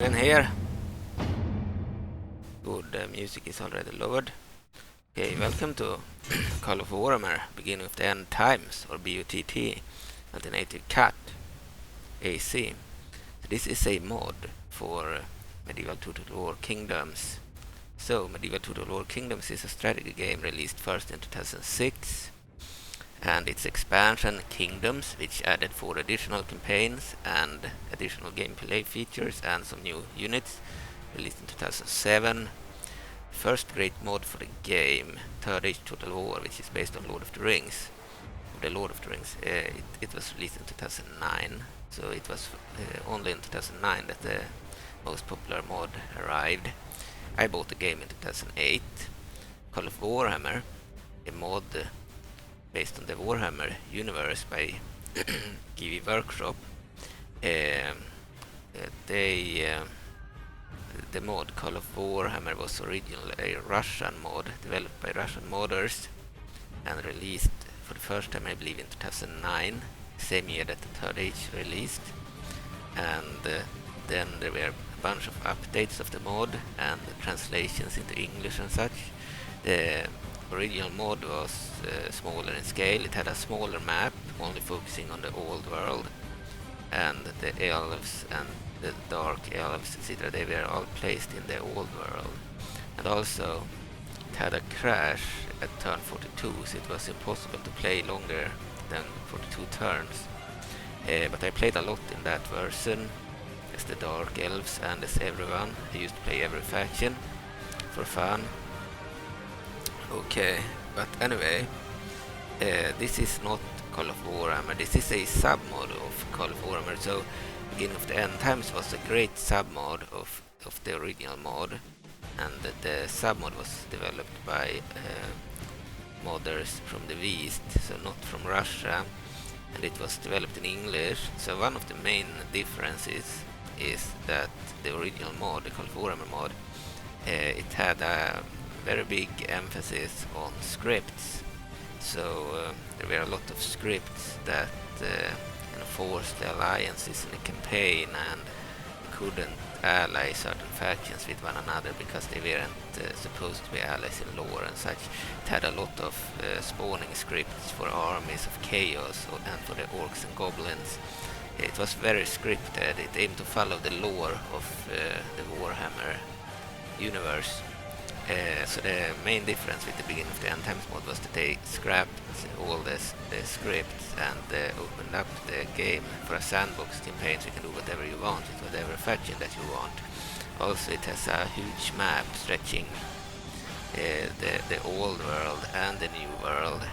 And here, good music is already lowered. Okay, welcome to Call of Wrahammer, Beginning of the End Times, or BoTET, Alternative Cut, AC. This is a mod for Medieval Total War Kingdoms. So, Medieval Total War Kingdoms is a strategy game released first in 2006, and its expansion Kingdoms, which added 4 additional campaigns and additional gameplay features and some new units, released in 2007. First great mod for the game, Third Age Total War, which is based on Lord of the Rings. It was released in 2009, so it was only in 2009 that the most popular mod arrived. I bought the game in 2008. Call of Wrahammer, a mod based on the Warhammer universe by GW Workshop. The mod Call of Wrahammer was originally a Russian mod developed by Russian modders and released for the first time, I believe, in 2009, same year that the Third Age released. And then there were a bunch of updates of the mod and translations into English and such. The original mod was smaller in scale. It had a smaller map, only focusing on the old world, and the elves and the dark elves, etc., they were all placed in the old world. And also it had a crash at turn 42, so it was impossible to play longer than 42 turns. But I played a lot in that version as the dark elves and as everyone. I used to play every faction for fun. Okay, but anyway, this is not Call of Wrahammer. This is a submod of Call of Wrahammer. So Beginning of the End Times was a great submod of the original mod, and the submod was developed by modders from the East, so not from Russia, and it was developed in English. So one of the main differences is that the original mod, the Call of Wrahammer mod, it had a very big emphasis on scripts. So there were a lot of scripts that enforced the alliances in the campaign, and couldn't ally certain factions with one another because they weren't supposed to be allies in lore and such. It had a lot of spawning scripts for armies of chaos and for the orcs and goblins. It was very scripted. It aimed to follow the lore of the Warhammer universe. So the main difference with the Beginning of the End Times mod was that they scrapped all the scripts and opened up the game for a sandbox campaign, so you can do whatever you want with whatever faction that you want. Also, it has a huge map stretching the old world and the new world,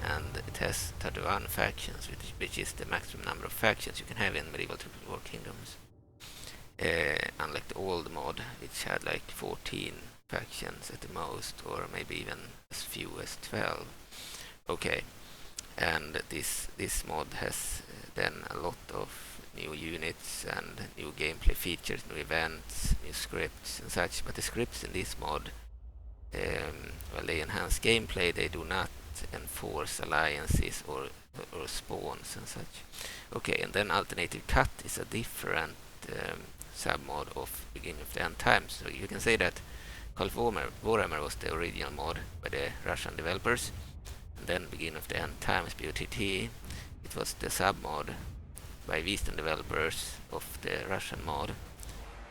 and it has 31 factions, which is the maximum number of factions you can have in Medieval Total War Kingdoms. Unlike the old mod, which had like 14 factions at the most, or maybe even as few as 12. Okay, and this mod has then a lot of new units and new gameplay features, new events, new scripts and such. But the scripts in this mod, well, they enhance gameplay. They do not enforce alliances or spawns and such. Okay, and then Alternative Cut is a different submod of Beginning of the End Times. So you can say that Call of Wrahammer was the original mod by the Russian developers, and then Beginning of the End Times, BoTET, it was the submod by Eastern developers of the Russian mod,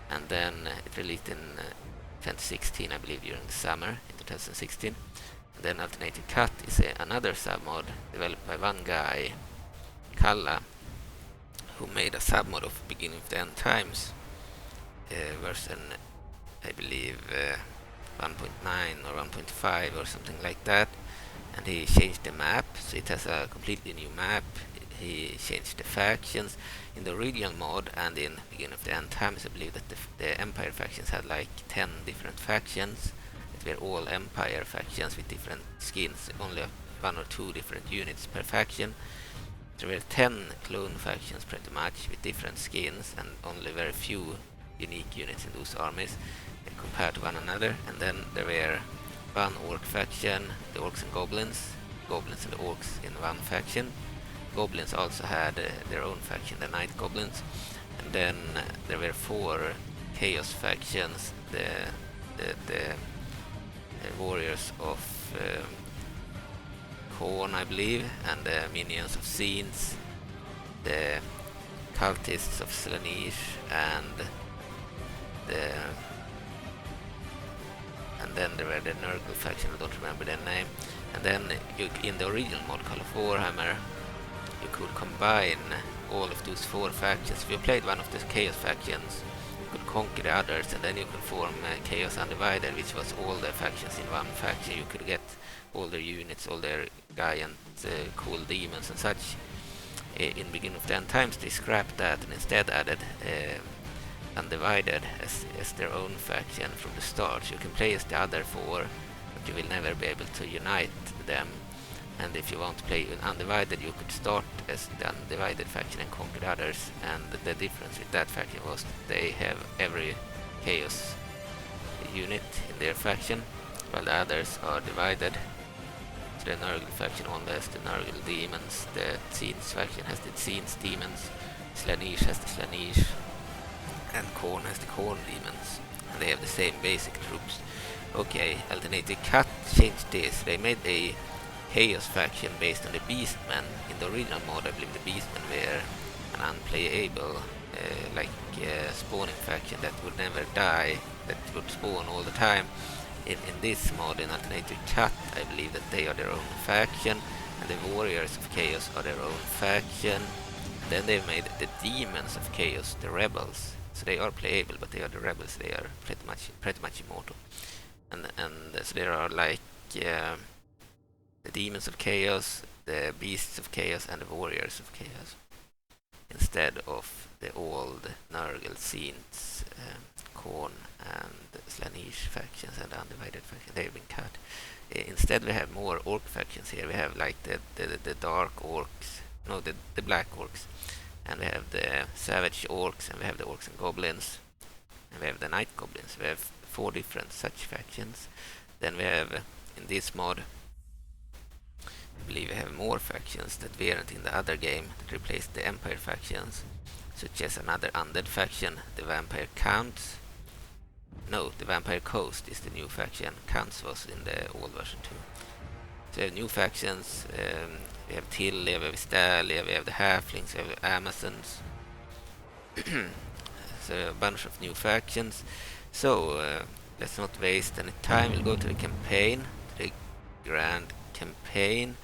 and then it released in 2016, I believe, during the summer in 2016. And then Alternative Cut is another submod developed by one guy, Kalla, who made a submod of Beginning of the End Times version, I believe 1.9 or 1.5 or something like that, and he changed the map, so it has a completely new map. He changed the factions. In the original mod and in Beginning of the End Times, I believe that the Empire factions had like 10 different factions. It were all Empire factions with different skins, only 1 or 2 different units per faction. There were 10 clone factions pretty much with different skins, and only very few unique units in those armies compared to one another. And then there were one orc faction, the orcs and goblins and the orcs in one faction. Goblins also had their own faction, the night goblins. And then there were 4 Chaos factions, the warriors of Khorne, I believe, and the minions of Scenes, the cultists of Slaanesh, and then there were the Nurgle faction, I don't remember their name. And then in the original mod, Call of Wrahammer, you could combine all of those 4 factions. If you played one of the Chaos factions, you could conquer the others, and then you could form Chaos Undivided, which was all the factions in one faction. You could get all their units, all their giant cool demons and such. In the beginning of the end times, they scrapped that and instead added Undivided as their own faction from the start. So you can play as the other 4, but you will never be able to unite them. And if you want to play Undivided, you could start as the Undivided faction and conquer the others. And the difference with that faction was that they have every Chaos unit in their faction, while the others are divided. So the Nurgle faction only has the Nurgle demons, the Scenes faction has the Scenes demons, Slaanesh has the Slaanesh, and Khorne has the Khorne demons, and they have the same basic troops. Okay, Alternative Cut changed this. They made a Chaos faction based on the Beastmen. In the original mod, I believe the Beastmen were an unplayable, spawning faction that would never die, that would spawn all the time. In this mod, in Alternative Cut, I believe that they are their own faction, and the Warriors of Chaos are their own faction. And then they made the Demons of Chaos, the Rebels. So they are playable, but they are the rebels. They are pretty much immortal. And so there are the Demons of Chaos, the Beasts of Chaos, and the Warriors of Chaos, instead of the old Nurgle, Scenes, Khorne, and Slaanesh factions and the Undivided faction. They've been cut. Instead, we have more orc factions here. We have like the dark orcs, no, the black orcs. And we have the savage orcs, and we have the orcs and goblins, and we have the night goblins. We have 4 different such factions. Then we have, in this mod, I believe we have more factions that weren't in the other game that replaced the Empire factions, such as another undead faction, the Vampire Counts. No, the Vampire Coast is the new faction. Counts was in the old version too. So we have new factions. We have Tilly, we have Stalia, we have the Halflings, we have the Amazons. So a bunch of new factions. So let's not waste any time. We'll go to the campaign, to the grand campaign.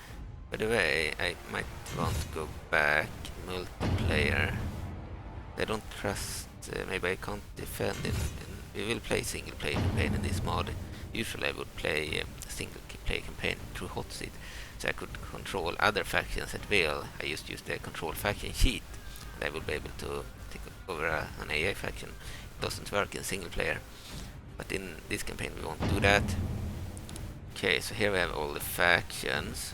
By the way, I might want to go back multiplayer. I don't trust. Maybe I can't defend it. We will play single player campaign in this mod. Usually I would play a single player campaign through hot seat, so I could control other factions at will. I used to use the control faction sheet, and I would be able to take over an AI faction. It doesn't work in single player, but in this campaign we won't do that. Okay, so here we have all the factions.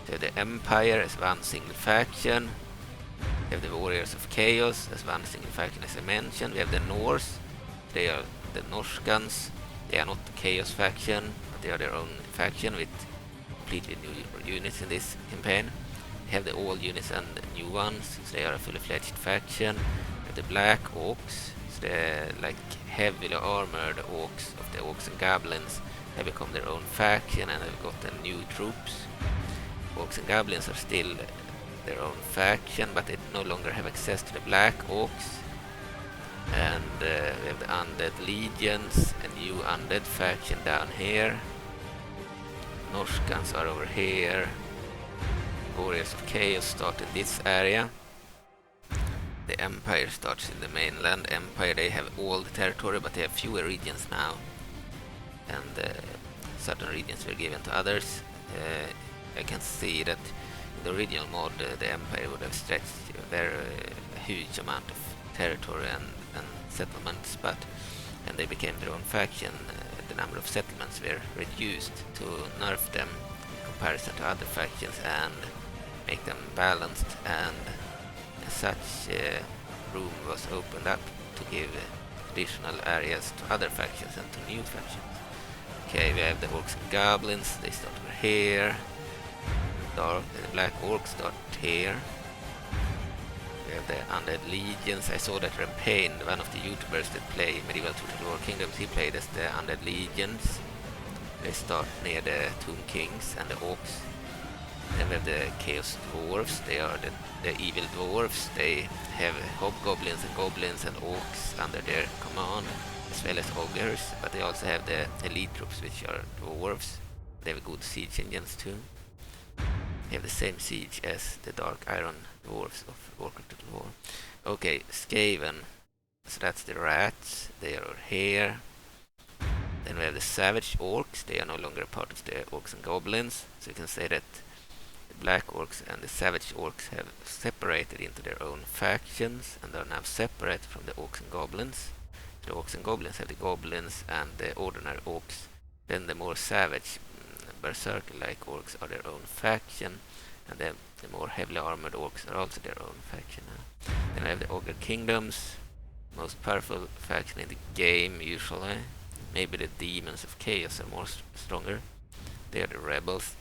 So the Empire is one single faction. We have the Warriors of Chaos as one single faction, as I mentioned. We have the Norse. They are the Norskans. They are not the Chaos faction, but they are their own faction with completely new units in this campaign. We have the old units and the new ones, so they are a fully fledged faction. We have the Black Orcs, so they're like heavily armored orcs of the Orcs and Goblins. They become their own faction, and they've got the new troops. Orcs and Goblins are still their own faction, but they no longer have access to the Black Orcs. And we have the Undead Legions, a new Undead faction down here. Norskans are over here. Warriors of Chaos start in this area. The Empire starts in the mainland. Empire, they have all the territory, but they have fewer regions now. And certain regions were given to others. I can see that in the original mod, the Empire would have stretched a very huge amount of territory and settlements, but when they became their own faction, the number of settlements were reduced to nerf them in comparison to other factions and make them balanced, and as such room was opened up to give additional areas to other factions and to new factions. Okay, we have the Orcs and Goblins, they start over here. The Black Orcs start here. We We have the Undead Legions. I saw that Rampain, one of the YouTubers that play Medieval Total War Kingdoms, he played as the Undead Legions. They start near the Tomb Kings and the Orcs. Then we have the Chaos Dwarves. They are the evil dwarves. They have hobgoblins and goblins and orcs under their command, as well as ogres, but they also have the elite troops, which are dwarves. They have good siege engines too. They have the same siege as the Dark Iron dwarves of Warhammer Total War. Okay, Skaven. So that's the rats. They are here. Then we have the Savage Orcs. They are no longer part of the Orcs and Goblins. So you can say that the Black Orcs and the Savage Orcs have separated into their own factions and are now separate from the Orcs and Goblins. The Orcs and Goblins have the Goblins and the ordinary Orcs. Then the more savage Berserker-like Orcs are their own faction, and the more heavily armored Orcs are also their own faction now. Then we have the Ogre Kingdoms, most powerful faction in the game usually. Maybe the Demons of Chaos are more stronger. They are the rebels.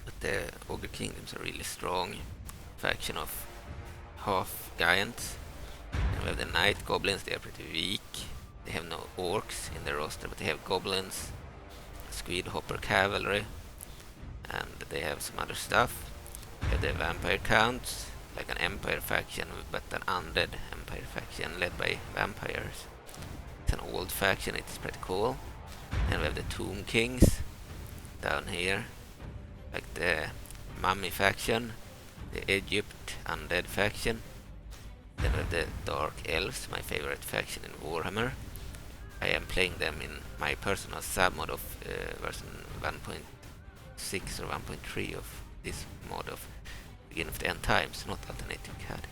But the Ogre Kingdoms are really strong. Faction of half giants. And we have the Night Goblins. They are pretty weak. They have no orcs in their roster, but they have goblins, Squid Hopper Cavalry, and they have some other stuff. We have the Vampire Counts, like an Empire faction, but an undead Empire faction led by vampires. It's an old faction, it's pretty cool. And we have the Tomb Kings down here, like the Mummy faction, the Egypt undead faction. Then we have the Dark Elves, my favorite faction in Warhammer. I am playing them in my personal submod of version 1.6 or 1.3 of this mod of Beginning of the End Times, not Alternative CAD.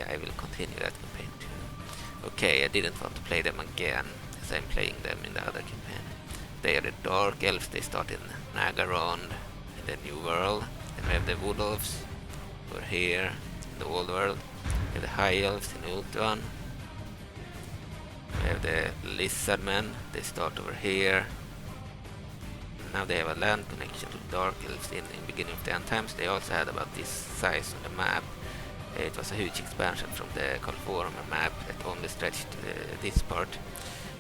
I will continue that campaign too. Okay, I didn't want to play them again, as I'm playing them in the other campaign. They are the Dark Elves. They start in Nagaron, in the New World. Then we have the Wood Elves, who are here in the Old World. We have the High Elves in Ultuan. We have the Lizardmen. They start over here. Now they have a land connection to the Dark Elves in Beginning of the End Times. They also had about this size on the map. It was a huge expansion from the Call of Wrahammer map that only stretched this part.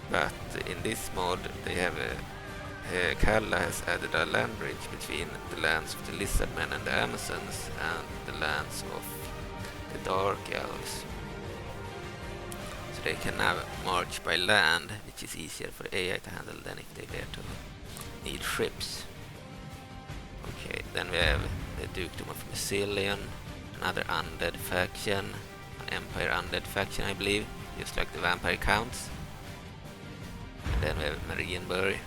But in this mod they have Kalla has added a land bridge between the lands of the Lizardmen and the Amazons and the lands of the Dark Elves. So they can now march by land, which is easier for the AI to handle than if they were to need ships. Okay, then we have the Dukedom of Massilian, another undead faction, an Empire undead faction I believe, just like the Vampire Counts. And then we have Marienburg,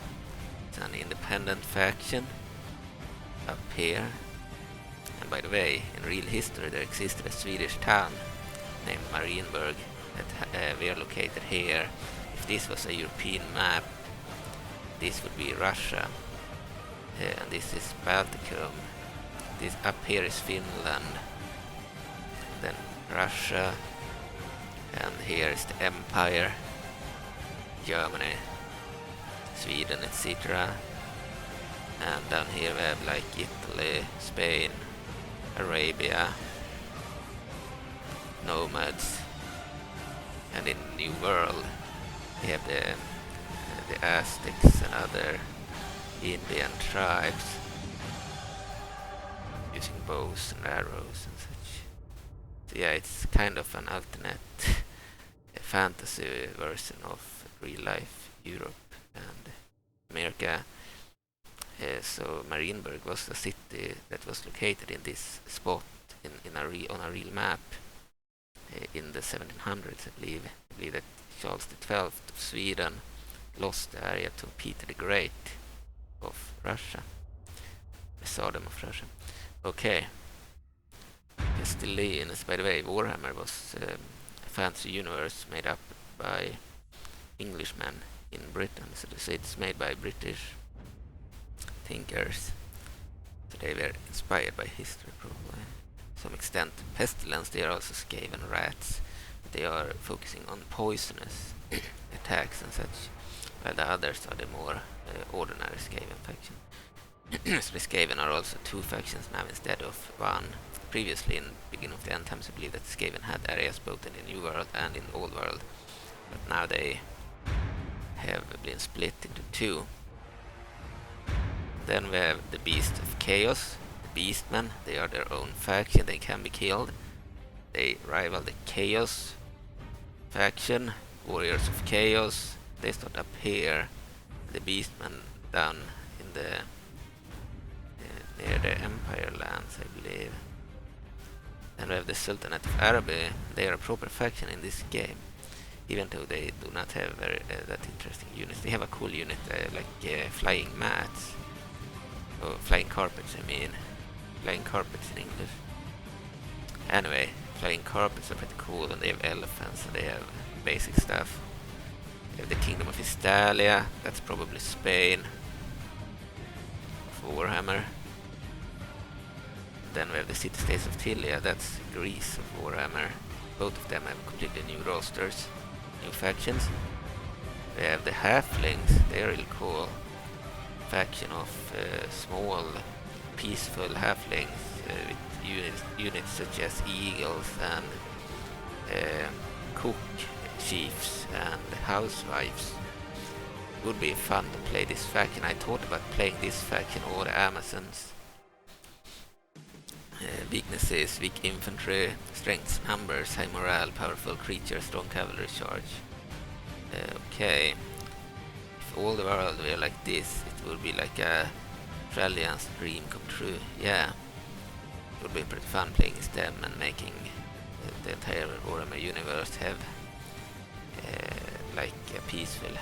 it's an independent faction up here. And by the way, in real history there existed a Swedish town named Marienburg that we are located here. If this was a European map, this would be Russia, and this is Balticum. This up here is Finland, then Russia, and here is the Empire, Germany, Sweden, etc. And down here we have like Italy, Spain, Arabia, nomads, and in New World we have the Aztecs and other Indian tribes using bows and arrows and such. So yeah, it's kind of an alternate fantasy version of real life Europe and America. So Marienburg was a city that was located in this spot on a real map in the 1700s, I believe. I believe that Charles XII of Sweden lost the area to Peter the Great of Russia, the Tsardom of Russia. Okay. Castellines, by the way, Warhammer was a fantasy universe made up by Englishmen in Britain, so it's made by British thinkers. So they were inspired by history, probably. To some extent, Pestilence, they are also Skaven rats, but they are focusing on poisonous attacks and such, while the others are the more ordinary Skaven faction. So the Skaven are also two factions now instead of one previously in beginning of the end times, I believe that Skaven had areas both in the New World and in the Old World, but now they have been split into two. Then we have the Beast of Chaos, the Beastmen. They are their own faction, they can be killed. They rival the Chaos faction, Warriors of Chaos. They start up here, the Beastmen down in the near the Empire lands, I believe. And we have the Sultanate of Araby. They are a proper faction in this game, even though they do not have very that interesting units. They have a cool unit like flying mats, or flying carpets. I mean, flying carpets in English. Anyway, flying carpets are pretty cool, and they have elephants, and they have basic stuff. They have the Kingdom of Histalia. That's probably Spain. For Warhammer. Then we have the City-States of Tilia, that's Greece of Warhammer. Both of them have completely new rosters, new factions. We have the Halflings, they're really cool. Faction of small, peaceful Halflings with units such as Eagles and Cook Chiefs and Housewives. Would be fun to play this faction. I thought about playing this faction or the Amazons. Weaknesses: weak infantry, strength numbers, high morale, powerful creatures, strong cavalry charge. Okay, if all the world were like this, it would be like a Australian's dream come true. Yeah, it would be pretty fun playing as them and making the entire Warhammer universe have like a peaceful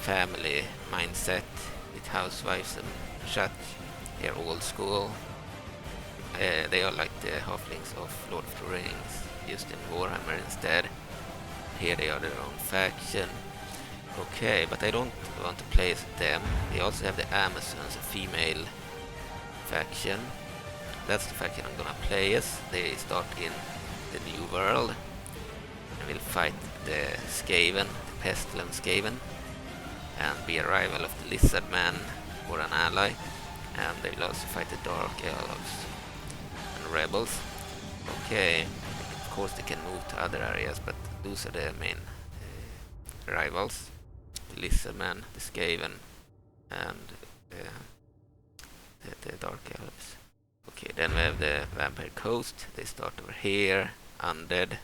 family mindset with housewives and such. They're old school. They are like the halflings of Lord of the Rings, used in Warhammer instead. Here they are their own faction. Okay, but I don't want to play as them. They also have the Amazons, a female faction. That's the faction I'm gonna play as. They start in the New World and will fight the Skaven, the Pestilent Skaven, and be a rival of the Lizard Man or an ally. And they will also fight the Dark Elves and Rebels. Okay, of course they can move to other areas, but those are the main rivals. The Lizardman, the Skaven, and the Dark Elves. Okay, then we have the Vampire Coast. They start over here. Undead.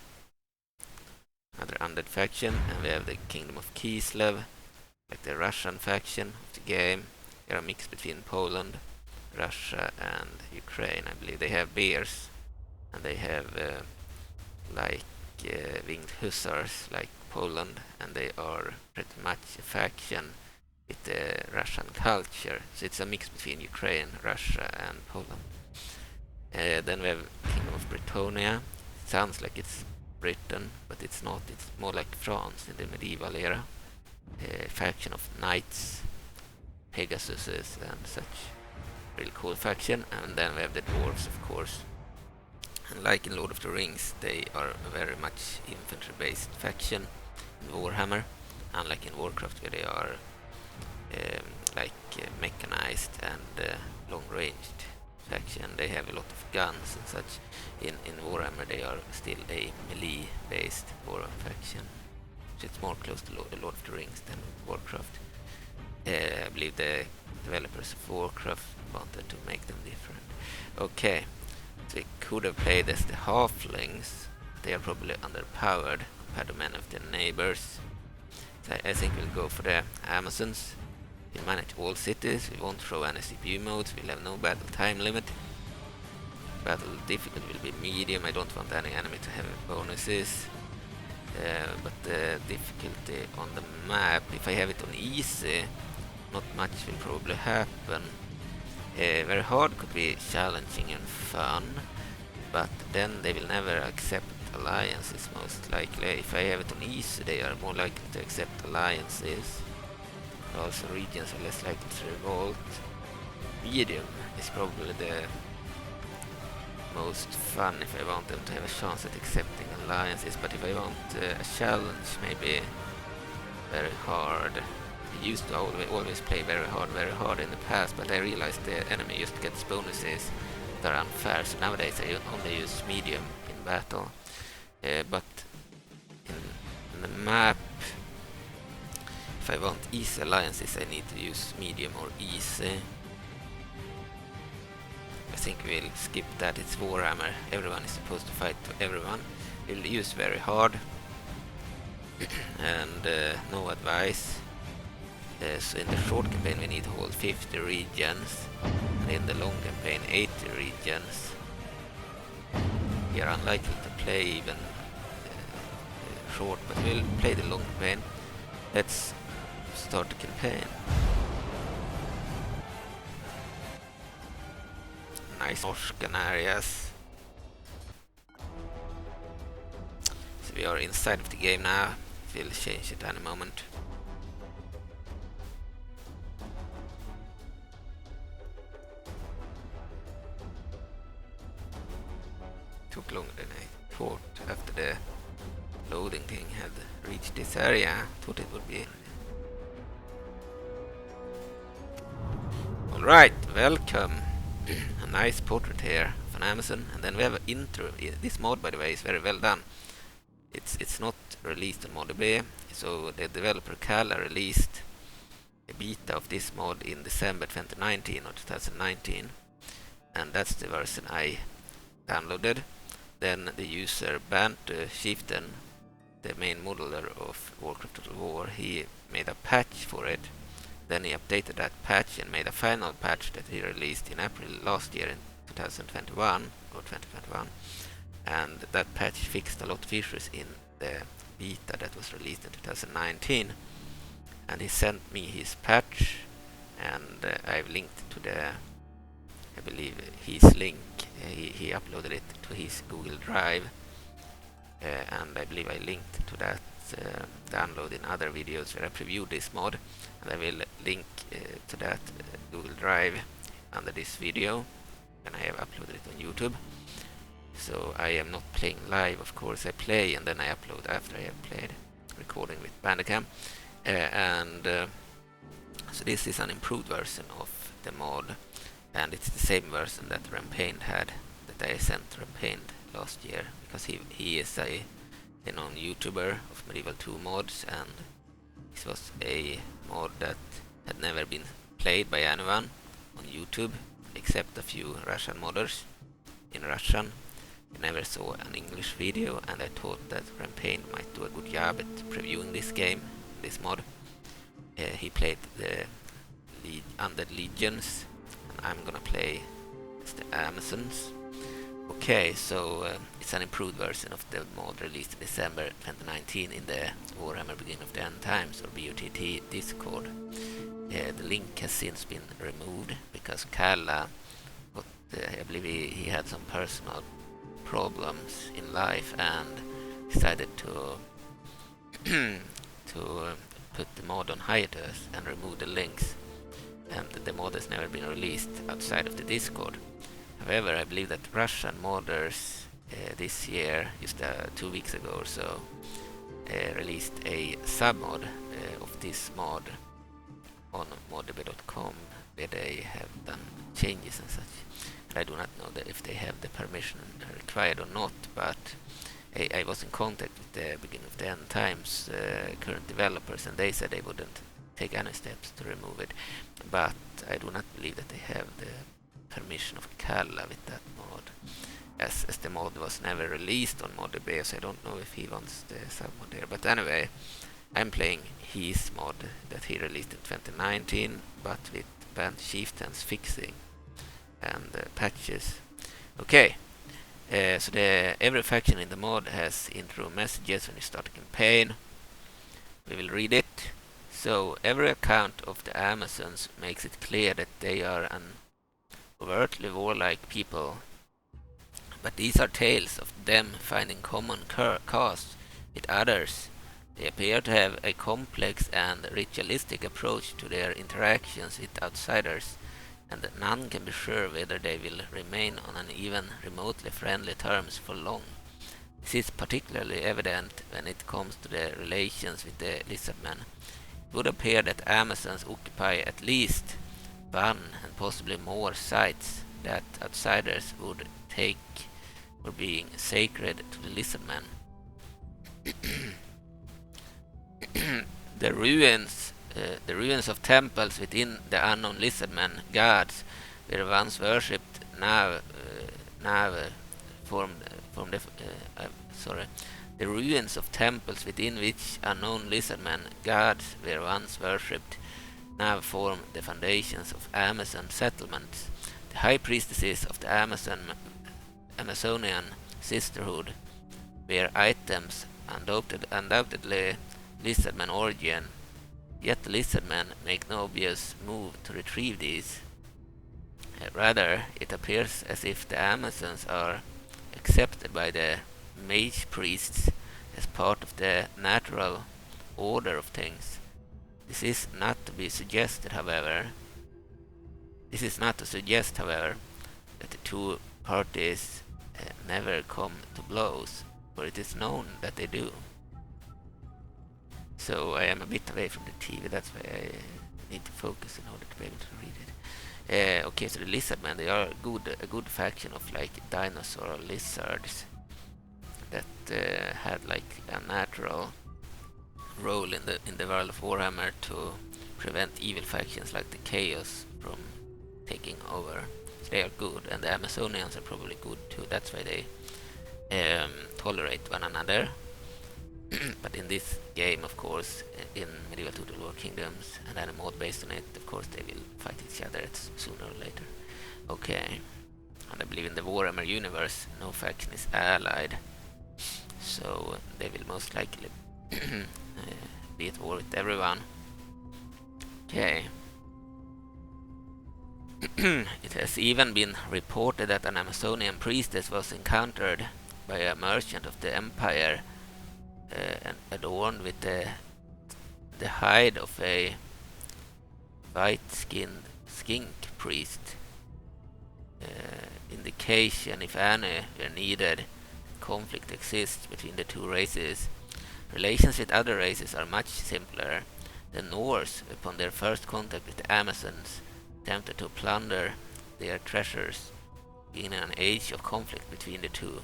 Another Undead faction. And we have the Kingdom of Kislev, like the Russian faction of the game. They're a mix between Poland, Russia, and Ukraine. I believe they have bears, and they have winged hussars like Poland, and they are pretty much a faction with the Russian culture. So it's a mix between Ukraine, Russia, and Poland. Then we have Kingdom of Britannia. Sounds like it's Britain, but it's not. It's more like France in the medieval era. Faction of knights, Pegasuses, and such. Really cool faction. And then we have the dwarves, of course. And like in Lord of the Rings, they are a very much infantry-based faction in Warhammer, unlike in Warcraft, where they are mechanized and long-ranged faction. They have a lot of guns and such. In Warhammer, they are still a melee-based Warhammer faction. So it's more close to Lord of the Rings than Warcraft. I believe the developers of Warcraft wanted to make them different. Okay, so we could have played as the halflings. They are probably underpowered compared to many of their neighbors. So I think we'll go for the Amazons. We'll manage all cities. We won't throw any CPU modes. We'll have no battle time limit. Battle difficulty will be medium. I don't want any enemy to have bonuses. But the difficulty on the map, if I have it on easy, not much will probably happen. Very hard could be challenging and fun, but then they will never accept alliances most likely. If I have it on easy, they are more likely to accept alliances. Also regions are less likely to revolt. Medium is probably the most fun if I want them to have a chance at accepting alliances, but if I want a challenge, maybe very hard. I used to always play very hard in the past, but I realized the enemy just gets bonuses are unfair. So nowadays I only use medium in battle. But in the map, if I want easy alliances, I need to use medium or easy. I think we'll skip that. It's Warhammer. Everyone is supposed to fight to everyone. We'll use very hard. And no advice. So in the short campaign we need to hold 50 regions, and in the long campaign 80 regions. We are unlikely to play even short, but we'll play the long campaign. Let's start the campaign. Nice Norskan areas. So we are inside of the game now. We'll change it any moment. Took longer than I thought after the loading thing had reached this area. Thought it would be. Alright, welcome. A nice portrait here of an Amazon, and then we have an intro. This mod, by the way, is very well done. It's not released on ModB, so the developer Kala released a beta of this mod in December 2019 or 2019, and that's the version I downloaded. Then the user Chieftain, the main modeler of Warcraft Total War, he made a patch for it. Then he updated that patch and made a final patch that he released in April last year in 2021 or 2021. And that patch fixed a lot of issues in the beta that was released in 2019. And he sent me his patch, and I've linked to the, I believe his link, he uploaded it to his Google Drive, and I believe I linked to that download in other videos where I previewed this mod, and I will link to that Google Drive under this video when I have uploaded it on YouTube. So I am not playing live, of course. I play and then I upload after I have played, recording with Bandicam. So this is an improved version of the mod, and it's the same version that Rampained had, that I sent Rampained last year, because he is a known YouTuber of Medieval 2 mods, and this was a mod that had never been played by anyone on YouTube except a few Russian modders in Russian. I never saw an English video, and I thought that Rampained might do a good job at previewing this game, this mod. He played the Undead Legions, and I'm gonna play as the Amazons. Okay, so it's an improved version of the mod released in December 2019 in the Warhammer Beginning of the End Times, or BoTET Discord. The link has since been removed because Kalla, I believe he had some personal problems in life and decided to put the mod on hiatus and remove the links, and the mod has never been released outside of the Discord. However, I believe that Russian modders this year, just 2 weeks ago or so, released a submod of this mod on modb.com, where they have done changes and such. And I do not know if they have the permission required or not, but I was in contact with the Beginning of the End Times current developers, and they said they wouldn't take any steps to remove it. But I do not believe that they have the permission of Kalla with that mod, as the mod was never released on ModB, so I don't know if he wants the submod there. But anyway, I'm playing his mod that he released in 2019, but with Band Chieftains fixing and patches. Okay, so every faction in the mod has intro messages when you start a campaign. We will read it. So every account of the Amazons makes it clear that they are an overtly warlike people, but these are tales of them finding common cause with others. They appear to have a complex and ritualistic approach to their interactions with outsiders, and none can be sure whether they will remain on an even remotely friendly terms for long. This is particularly evident when it comes to their relations with the lizardmen. It would appear that Amazons occupy at least one and possibly more sites that outsiders would take for being sacred to the lizardmen. The ruins of temples within the unknown lizardmen gods were once worshipped. The ruins of temples within which unknown lizardmen gods were once worshipped now form the foundations of Amazon settlements. The high priestesses of the Amazonian sisterhood were items undoubtedly lizardman origin, yet the lizardmen make no obvious move to retrieve these. Rather, it appears as if the Amazons are accepted by the mage priests as part of the natural order of things. This is not to suggest, however, that the two parties never come to blows, for it is known that they do. So I am a bit away from the TV, that's why I need to focus in order to be able to read it. Okay, so the lizardmen, they are a good faction of like dinosaur lizards that had like a natural role in the world of Warhammer to prevent evil factions like the Chaos from taking over. So they are good, and the Amazonians are probably good too. That's why they tolerate one another. But in this game, of course, in Medieval Total War Kingdoms and any mod based on it, of course they will fight each other sooner or later. Okay, and I believe in the Warhammer universe, no faction is allied, so they will most likely be at war with everyone. Okay. It has even been reported that an Amazonian priestess was encountered by a merchant of the empire and adorned with the hide of a white-skinned skink priest. Indication, if any, were needed. Conflict exists between the two races. Relations with other races are much simpler. The Norse, upon their first contact with the Amazons, attempted to plunder their treasures, in an age of conflict between the two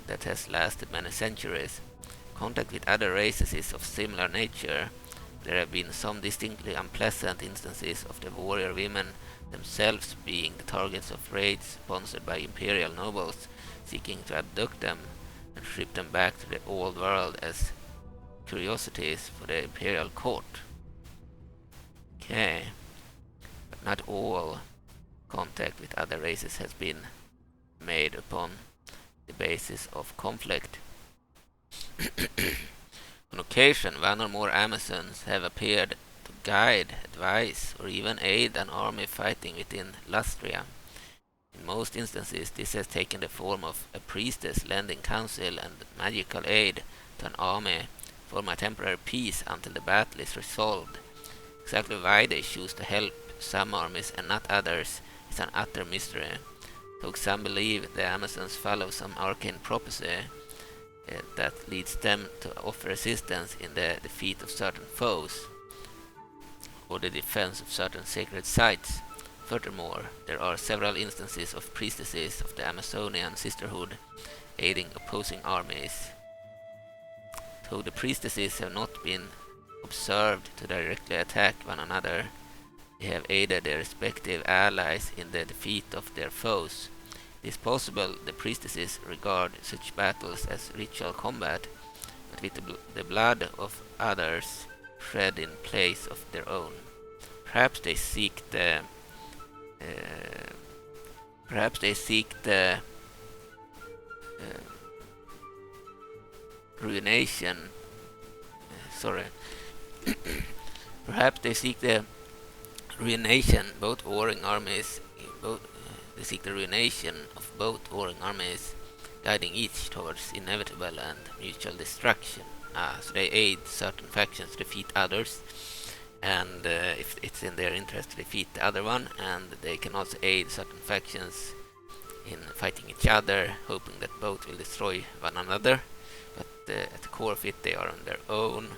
that has lasted many centuries. Contact with other races is of similar nature. There have been some distinctly unpleasant instances of the warrior women themselves being the targets of raids sponsored by imperial nobles seeking to abduct them and ship them back to the old world as curiosities for the imperial court. Okay, but not all contact with other races has been made upon the basis of conflict. On occasion, one or more Amazons have appeared to guide, advise, or even aid an army fighting within Lustria. In most instances, this has taken the form of a priestess lending counsel and magical aid to an army for a temporary peace until the battle is resolved. Exactly why they choose to help some armies and not others is an utter mystery. Though some believe the Amazons follow some arcane prophecy that leads them to offer assistance in the defeat of certain foes or the defense of certain sacred sites. Furthermore, there are several instances of priestesses of the Amazonian sisterhood aiding opposing armies. Though the priestesses have not been observed to directly attack one another, they have aided their respective allies in the defeat of their foes. It is possible the priestesses regard such battles as ritual combat, but with the blood of others shed in place of their own. Perhaps they seek the ruination. Perhaps they seek the ruination both warring armies. They seek the ruination of both warring armies, guiding each towards inevitable and mutual destruction. So they aid certain factions to defeat others, and if it's in their interest to defeat the other one, and they can also aid certain factions in fighting each other, hoping that both will destroy one another. But at the core of it, they are on their own,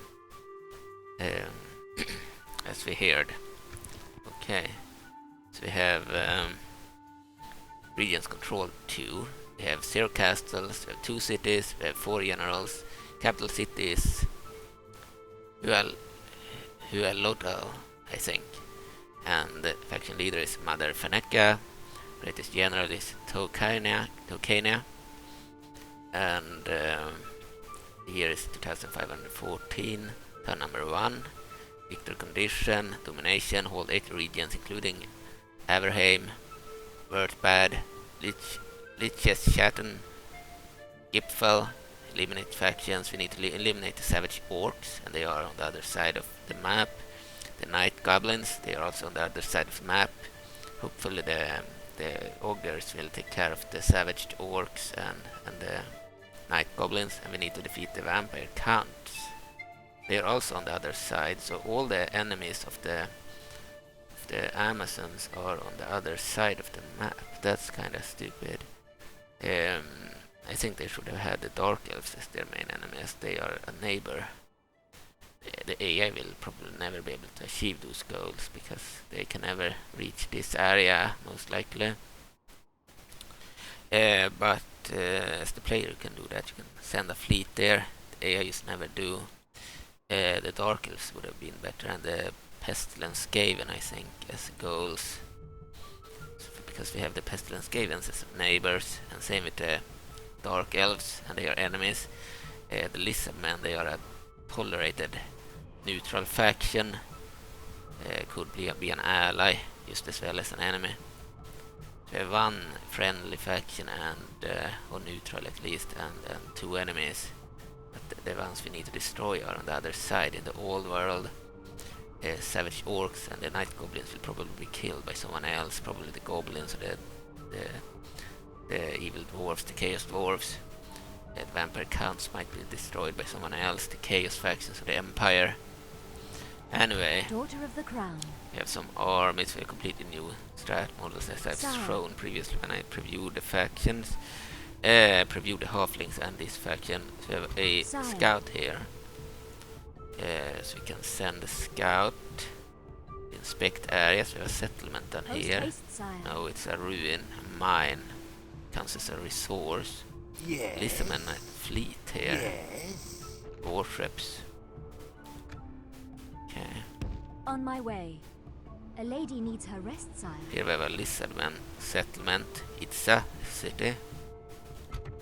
as we heard. Okay, so we have regions controlled 2. We have 0 castles, we have 2 cities, we have 4 generals. Capital city is Hualoto, I think. And the faction leader is Mother Feneka. Greatest general is Tokania. And here is 2514. Turn number 1. Victor condition. Domination. Hold 8 regions including Averheim, Wurtbad, Licheschatten, Gipfel. Eliminate factions. We need to eliminate the savage orcs, and they are on the other side of the map. The night goblins, they are also on the other side of the map. Hopefully the ogres will take care of the savaged orcs and the night goblins, and we need to defeat the vampire counts. They are also on the other side, so all the enemies of the Amazons are on the other side of the map. That's kind of stupid. I think they should have had the Dark Elves as their main enemies. They are a neighbor. The AI will probably never be able to achieve those goals because they can never reach this area, most likely. But as the player you can do that. You can send a fleet there. The AI just never do. The Dark Elves would have been better, and the Pestilence Skaven, I think, as goals. Because we have the Pestilence Skavens as neighbors, and same with the Dark Elves, and they are enemies. The Lizardmen, they are a tolerated neutral faction. Could be an ally just as well as an enemy. We have one friendly faction and or neutral at least, and 2 enemies. But the ones we need to destroy are on the other side in the old world. Savage orcs and the night goblins will probably be killed by someone else, probably the goblins or the evil dwarves, the chaos dwarves. The vampire counts might be destroyed by someone else, the chaos factions of the empire. Anyway, Daughter of the Crown. We have some armies with completely new strat models as I've shown previously when I previewed the factions. Previewed the halflings and this faction. So we have a scout here. So we can send a scout. Inspect areas. We have a settlement down here. No, it's a ruin, a mine. Counts as a resource. Yes. Lizardmen fleet here. Yes. Warships. Okay. On my way. A lady needs her rest, sire. Here we have a Lizardman settlement. It's a city.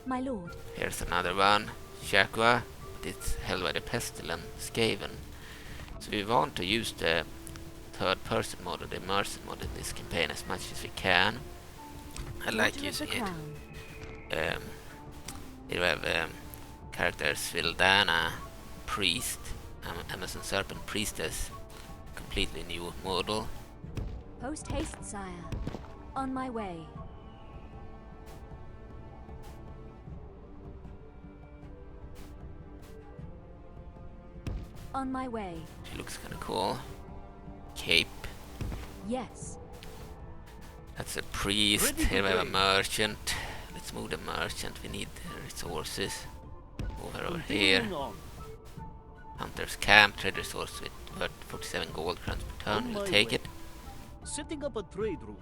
My lord. Here's another one. Shakwa. It's held by the Pestilence Skaven. So we want to use the third person mode or the Immersion-Mod in this campaign as much as we can. I like using it. Here we have characters Vildana, Priest, Amazon Serpent Priestess, completely new model. Post haste, sire. On my way. On my way. She looks kind of cool. Cape. Yes. That's a priest. Here we have a merchant. Let's move the merchant. We need resources. Move her over here. Hunter's camp. Trade resource with worth 47 gold crowns per turn. We'll take it. Setting up a trade room.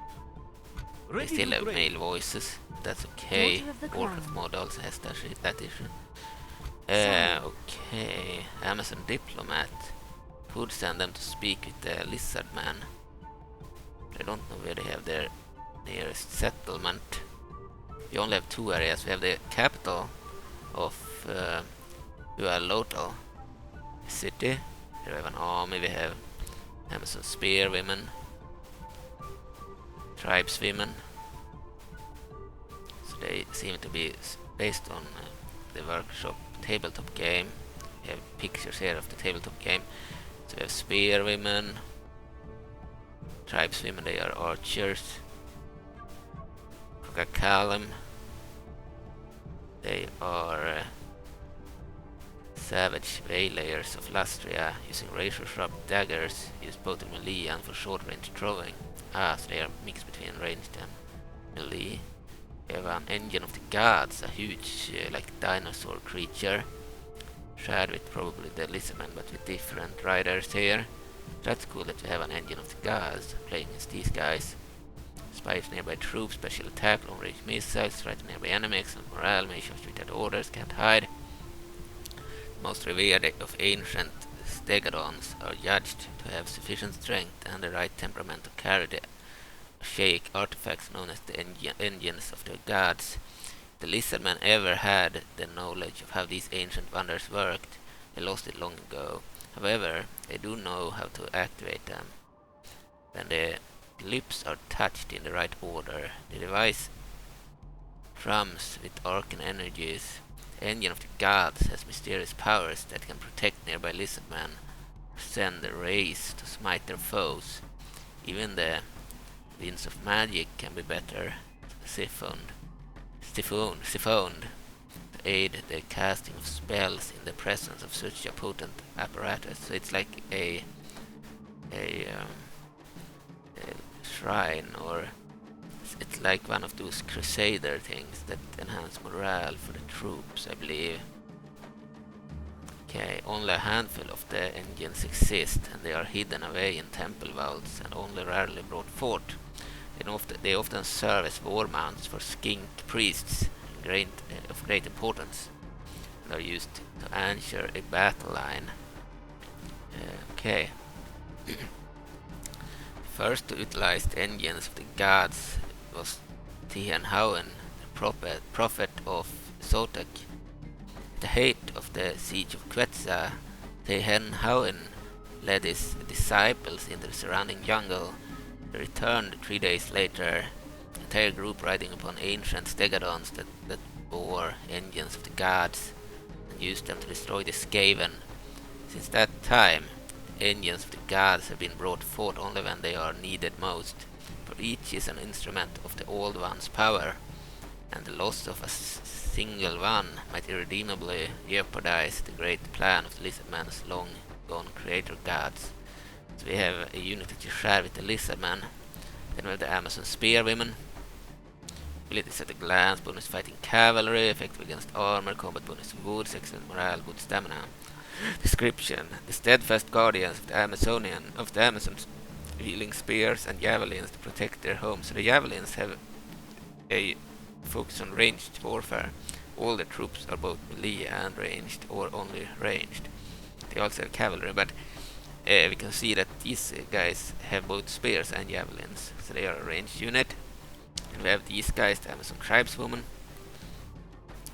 They still have male voices. That's okay. Warcraft mod also has that issue. Okay. Amazon Diplomat. Could send them to speak with the Lizardman. I don't know where they have their nearest settlement. We only have 2 areas. We have the capital of Hualoto city. Here we have an army. We have Amazon Spearwomen, Tribeswomen. So they seem to be based on the workshop tabletop game. We have pictures here of the tabletop game. So we have Spearwomen, Tribeswomen, they are archers. Coca-Cola, they are savage waylayers of Lustria using razor-sharp daggers, used both in melee and for short-range throwing. So they are mixed between ranged and melee. We have an engine of the gods, a huge like dinosaur creature. Shared with probably the Lizardman but with different riders here. That's cool that we have an engine of the gods playing as these guys. inspires nearby troops, special attack, long-range missiles, threaten nearby enemy, excellent morale, may charge without orders, can't hide. Most revered of ancient stegadons are judged to have sufficient strength and the right temperament to carry the archaic artifacts known as the engines of their gods. If the lizardmen ever had the knowledge of how these ancient wonders worked, they lost it long ago. However, they do know how to activate them. When the lips are touched in the right order, the device thrums with arcane energies. The engine of the gods has mysterious powers that can protect nearby lizardmen or send rays to smite their foes. Even the winds of magic can be better siphoned to aid the casting of spells in the presence of such a potent apparatus. So it's like a shrine, or it's like one of those crusader things that enhance morale for the troops, I believe. Okay, only a handful of the engines exist, and they are hidden away in temple vaults and only rarely brought forth. They often serve as war mounts for skink priests of great importance, and are used to answer a battle line. Okay. First to utilize the engines of the gods was Tihanhauen, the prophet of Sotek. At the height of the siege of Quetzal, Tihanhauen led his disciples into the surrounding jungle. They returned 3 days later, an entire group riding upon ancient stegadons that bore engines of the gods, and used them to destroy the Skaven. Since that time, engines of the gods have been brought forth only when they are needed most, for each is an instrument of the Old One's power, and the loss of a single one might irredeemably jeopardize the great plan of the Lizardman's long-gone creator gods. So we have a unit that you share with the Lizardman. Then we have the Amazon Spearwomen. Abilities at a glance, bonus fighting cavalry, effective against armor, combat bonus woods, excellent morale, good stamina. Description: the steadfast guardians of the Amazons, wielding spears and javelins to protect their homes. So the javelins have a focus on ranged warfare. All the troops are both melee and ranged, or only ranged. They also have cavalry, but we can see that these guys have both spears and javelins, so they are a ranged unit. And we have these guys, the Amazon Tribeswoman.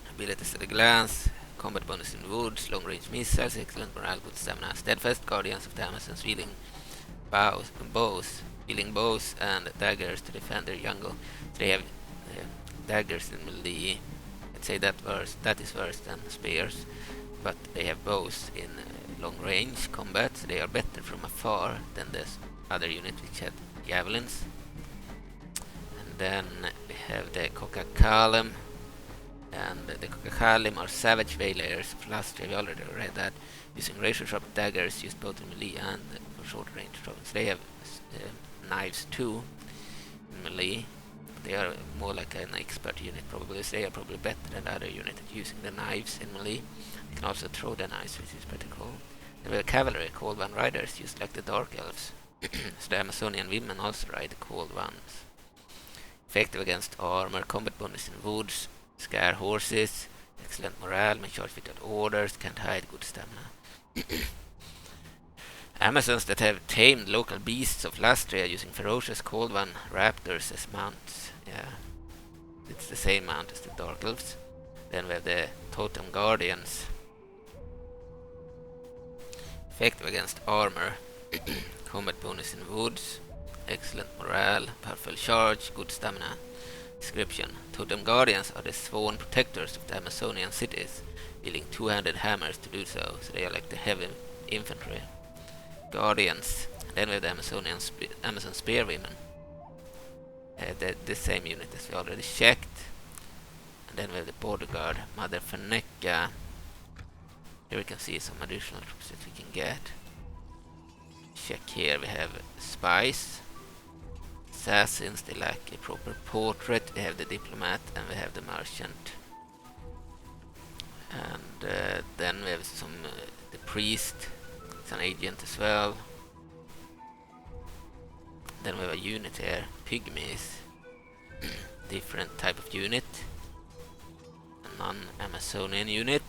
Abilities at a glance, combat bonus in woods, long range missiles, excellent morale, good stamina. Steadfast guardians of the Amazons, wielding bows and daggers to defend their jungle. So they have daggers in melee. I'd say that is worse than spears, but they have bows in long range combat, so they are better from afar than this other unit which had javelins. And then we have the Kokakalim, and the Kokakalim are savage waylayers of Lustria. We already read that, using razor-sharp daggers used both in melee and for short range throwing. So they have knives too in melee. They are more like an expert unit probably, so they are probably better than the other unit at using the knives in melee. They can also throw the knives, which is pretty cool. Then we have cavalry, Cold One riders, used like the Dark Elves. So the Amazonian women also ride the Cold Ones. Effective against armor, combat bonus in woods, scare horses, excellent morale, may charge without orders, can't hide, good stamina. Amazons that have tamed local beasts of Lustria using ferocious Cold One raptors as mounts. Yeah, it's the same mount as the Dark Elves. Then we have the Totem Guardians. Effective against armor, combat bonus in woods, excellent morale, powerful charge, good stamina. Description: Totem Guardians are the sworn protectors of the Amazonian cities, wielding two-handed hammers to do so, so they are like the heavy infantry. Guardians. Then we have the Amazon Spearwomen. The same unit as we already checked. And then we have the Border Guard, Mother Fenecca. Here we can see some additional troops that we can get. Check here, we have spies, assassins, they lack a proper portrait, we have the diplomat and we have the merchant. And then we have the priest, it's an agent as well. Then we have a unit here, pygmies, different type of unit. A non-Amazonian unit.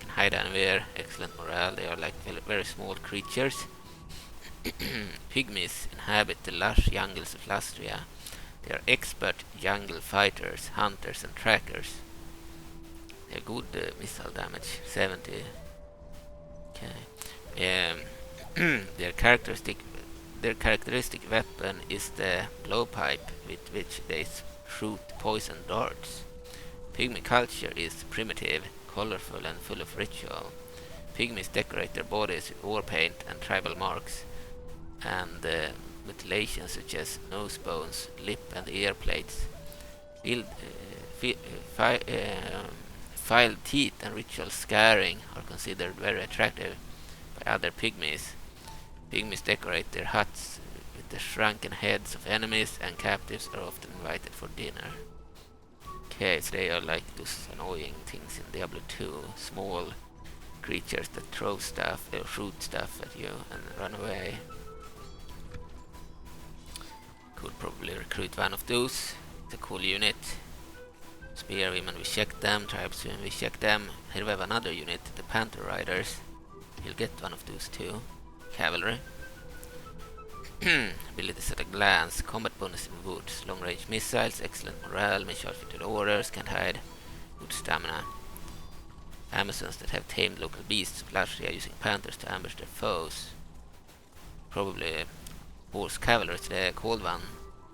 Can hide anywhere. Excellent morale. They are like very small creatures. Pygmies inhabit the lush jungles of Lustria. They are expert jungle fighters, hunters and trackers. They have good missile damage, 70. Okay. Their characteristic weapon is the blowpipe with which they shoot poison darts. Pygmy culture is primitive, colorful and full of ritual. Pygmies decorate their bodies with war paint and tribal marks, and mutilations such as nose bones, lip and ear plates. Filed teeth and ritual scarring are considered very attractive by other pygmies. Pygmies decorate their huts with the shrunken heads of enemies, and captives are often invited for dinner. Okay, so they are like those annoying things in Diablo 2. Small creatures that throw stuff or shoot stuff at you and run away. Could probably recruit one of those. It's a cool unit. Spearwomen, we checked them. Tribeswomen, we checked them. Here we have another unit, the Panther Riders. You'll get one of those too. Cavalry. Abilities at a glance. Combat bonus in woods. Long range missiles. Excellent morale. May charge into the orders. Can't hide. Good stamina. Amazons that have tamed local beasts of Lustria using panthers to ambush their foes. Probably horse cavalry, the cold one.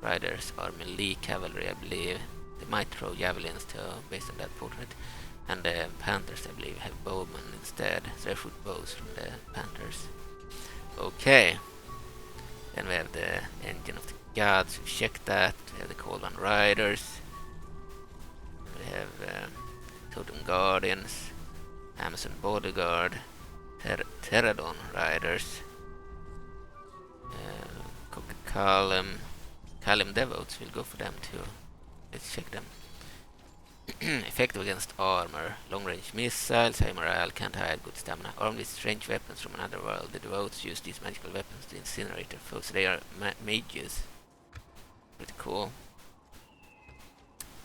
Riders are melee cavalry, I believe. They might throw javelins too, based on that portrait. And the panthers, I believe, have bowmen instead. So they shoot bows from the panthers. Okay. Then we have the engine of the gods. We checked that. We have the cold one riders. We have totem guardians. Amazon bodyguard. Pterodon riders. Kalim devotes, will go for them too. Let's check them. Effective against armor. Long range missiles, high morale, can't hide, good stamina. Armed with strange weapons from another world. The devotes use these magical weapons to incinerate their foes. They are mages. Pretty cool.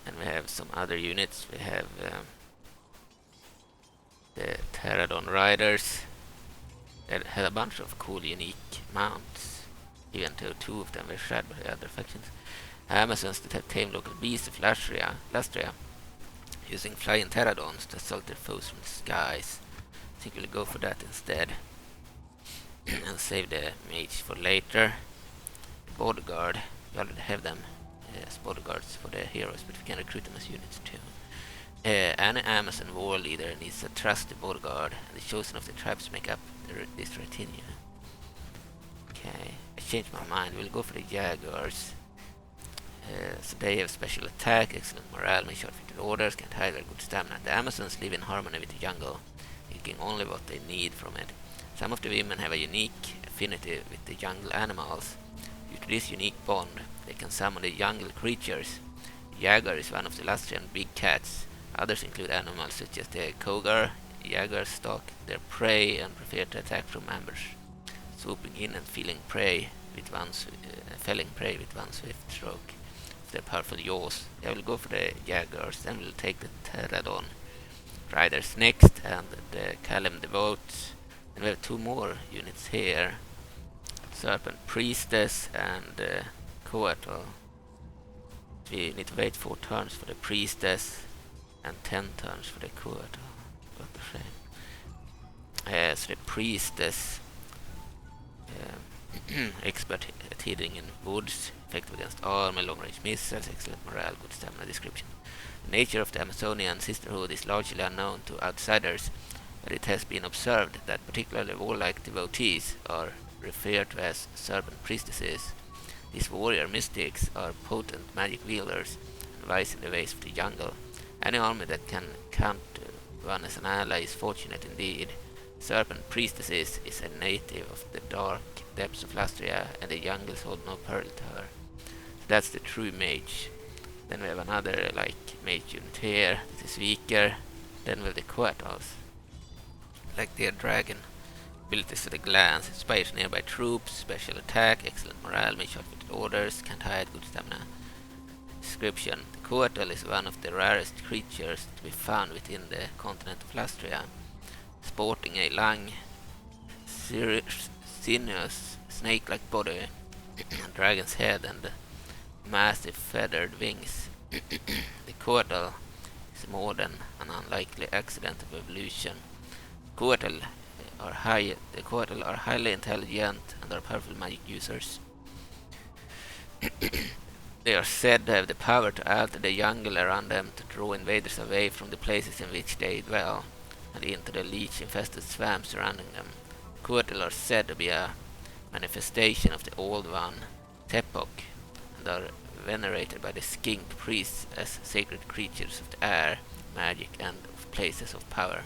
And we have some other units. We have the Pterodon riders. They had a bunch of cool, unique mounts. Even though two of them were shared by the other factions. Amazons that have tamed local beasts of Lustria, using flying pterodons to assault their foes from the skies. I think we'll go for that instead. And save the mage for later. The bodyguard, we already have them as bodyguards for the heroes, but we can recruit them as units too. Any Amazon war leader needs a trusty bodyguard, and the chosen of the tribes make up this retinue. Okay, I changed my mind. We'll go for the Jaguars. So they have special attack, excellent morale, may short fitted orders, can't hide their good stamina. The Amazons live in harmony with the jungle, taking only what they need from it. Some of the women have a unique affinity with the jungle animals. Due to this unique bond, they can summon the jungle creatures. The jaguar is one of the Lustrian big cats. Others include animals such as the cougar. Jaguars stalk their prey and prefer to attack from ambush, swooping in and felling prey with one swift stroke of their powerful jaws. I will go for the Jaguars, then we'll take the Pterodon Riders next, and the Kalim Devotes. And we have two more units here. Serpent Priestess and Coatl. We need to wait 4 turns for the Priestess and 10 turns for the Coatl. What a shame. So the Priestess, expert at hiding in woods, effective against armor, long range missiles, excellent morale, good stamina. Description. The nature of the Amazonian sisterhood is largely unknown to outsiders, but it has been observed that particularly warlike devotees are referred to as serpent priestesses. These warrior mystics are potent magic wielders and wise in the ways of the jungle. Any army that can count one as an ally is fortunate indeed. Serpent priestesses is a native of the dark depths of Lustria, and the jungles hold no peril to her. So that's the true mage. Then we have another mage unit here. This is weaker. Then we have the Coatls, like their dragon. Abilities at a glance, inspires nearby troops, special attack, excellent morale, may short with orders, can't hide, good stamina. Description. The Coatl is one of the rarest creatures to be found within the continent of Lustria, sporting a long, sinuous, snake-like body, a dragon's head, and massive feathered wings. The Coatl is more than an unlikely accident of evolution. The Coatl are highly intelligent and are powerful magic users. They are said to have the power to alter the jungle around them to draw invaders away from the places in which they dwell and into the leech-infested swamps surrounding them. Coatl are said to be a manifestation of the Old One, Tepok, and are venerated by the skink priests as sacred creatures of the air, magic, and of places of power.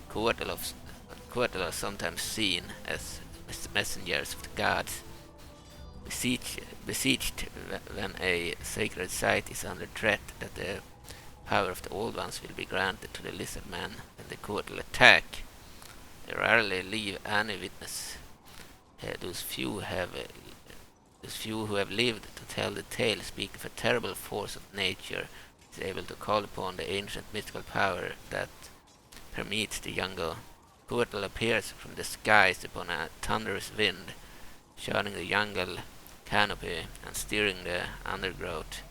Coatl are sometimes seen as messengers of the gods, beseeched when a sacred site is under threat that the power of the Old Ones will be granted to the lizard man when the Coatl attack. They rarely leave any witness. Those few who have lived to tell the tale speak of a terrible force of nature that is able to call upon the ancient mystical power that permeates the jungle. Coatl appears from the skies upon a thunderous wind, shutting the jungle canopy and steering the undergrowth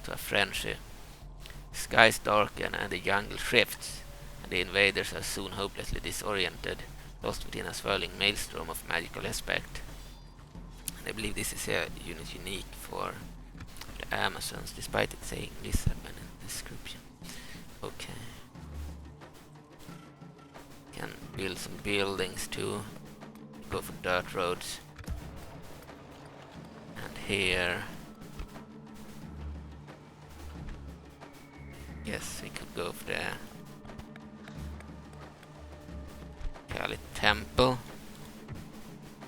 to a frenzy. The skies darken and the jungle shifts, and the invaders are soon hopelessly disoriented, lost within a swirling maelstrom of magical aspect. And I believe this is a unit unique for the Amazons, despite it saying lizardmen in the description. Okay. Can build some buildings too. Go for dirt roads. And here, yes, we could go for the Kali Temple.